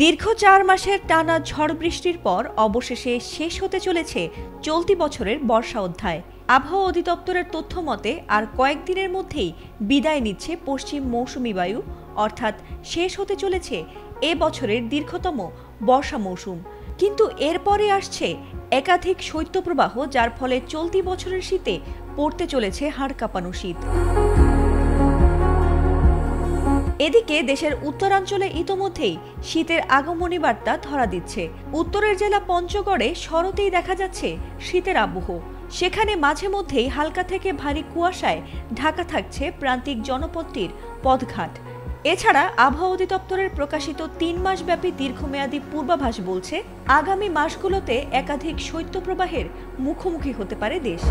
দীর্ঘ ৪ মাসের টানা ঝড় বৃষ্টির পর অবশেষে শেষ হতে চলেছে চলতি বছরের বর্ষা অধ্যায়। আবহাওয়া অধিদপ্তরের তথ্য মতে আর কয়েকদিনের মধ্যেই বিদায় নিচ্ছে পশ্চিম মৌসুমি বায়ু, অর্থাৎ শেষ হতে চলেছে এ বছরের দীর্ঘতম বর্ষা মৌসুম। কিন্তু এরপরে আসছে একাধিক শৈত্যপ্রবাহ, যার ফলে চলতি বছরের শীতে পড়তে চলেছে হাড় কাঁপানো শীত। এদিকে দেশের উত্তরাঞ্চলে ইতোমধ্যেই শীতের আগমনী বার্তা ধরা দিচ্ছে। উত্তরের জেলা পঞ্চগড়ে শরতেই দেখা যাচ্ছে শীতের আবহ। সেখানে মাঝে মধ্যেই হালকা থেকে ভারী কুয়াশায় ঢাকা থাকছে প্রান্তিক জনপদটির পথঘাট। এছাড়া আবহাওয়া অধিদপ্তরের প্রকাশিত ৩ মাসব্যাপী দীর্ঘমেয়াদী পূর্বাভাস বলছে, আগামী মাসগুলোতে একাধিক শৈত্যপ্রবাহের মুখোমুখি হতে পারে দেশ।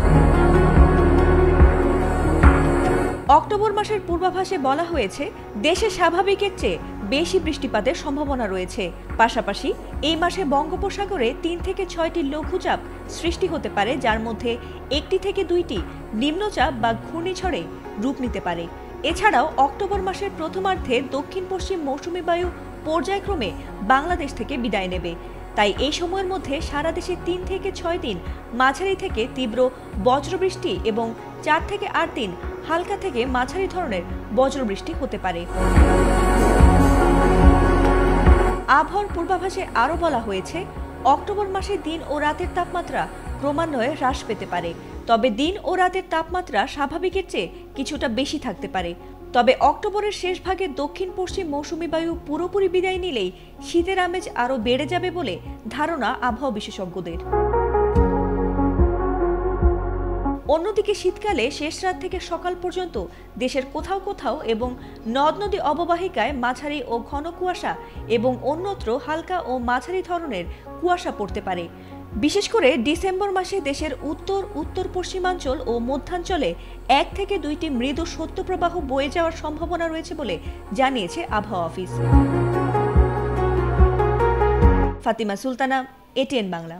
অক্টোবর মাসের পূর্বাভাসে বলা হয়েছে, দেশে স্বাভাবিকের চেয়ে বেশি বৃষ্টিপাতের সম্ভাবনা রয়েছে। পাশাপাশি এই মাসে বঙ্গোপসাগরে ৩ থেকে ৬টি লঘুচাপ সৃষ্টি হতে পারে, যার মধ্যে ১টি থেকে ২টি নিম্নচাপ বা ঘূর্ণিঝড়ে রূপ নিতে পারে। এছাড়াও অক্টোবর মাসের প্রথমার্ধে দক্ষিণ পশ্চিম মৌসুমি বায়ু পর্যায়ক্রমে বাংলাদেশ থেকে বিদায় নেবে। তাই এই সময়ের মধ্যে সারা দেশে ৩ থেকে ৬ দিন মাঝারি থেকে তীব্র বজ্রবৃষ্টি এবং ৪ থেকে ৮ দিন হালকা থেকে মাঝারি ধরনের বজ্রবৃষ্টি হতে পারে। আবহাওয়ার পূর্বাভাসে আরও বলা হয়েছে, অক্টোবর মাসে দিন ও রাতের তাপমাত্রা ক্রমান্বয়ে হ্রাস পেতে পারে। তবে দিন ও রাতের তাপমাত্রা স্বাভাবিকের চেয়ে কিছুটা বেশি থাকতে পারে। তবে অক্টোবরের শেষ ভাগে দক্ষিণ পশ্চিম মৌসুমি বায়ু পুরোপুরি বিদায় নিলেই শীতের আমেজ আরও বেড়ে যাবে বলে ধারণা আবহাওয়া বিশেষজ্ঞদের। অন্যদিকে শীতকালে শেষ রাত থেকে সকাল পর্যন্ত দেশের কোথাও কোথাও এবং নদ নদী অববাহিকায় মাঝারি ও ঘন কুয়াশা এবং অন্যত্র হালকা ও মাঝারি ধরনের কুয়াশা পড়তে পারে। বিশেষ করে ডিসেম্বর মাসে দেশের উত্তর উত্তর পশ্চিমাঞ্চল ও মধ্যাঞ্চলে ১ থেকে ২টি মৃদু শৈত্যপ্রবাহ বয়ে যাওয়ার সম্ভাবনা রয়েছে বলে জানিয়েছে আবহাওয়া অফিস। ফাতিমা সুলতানা, এটিএন বাংলা।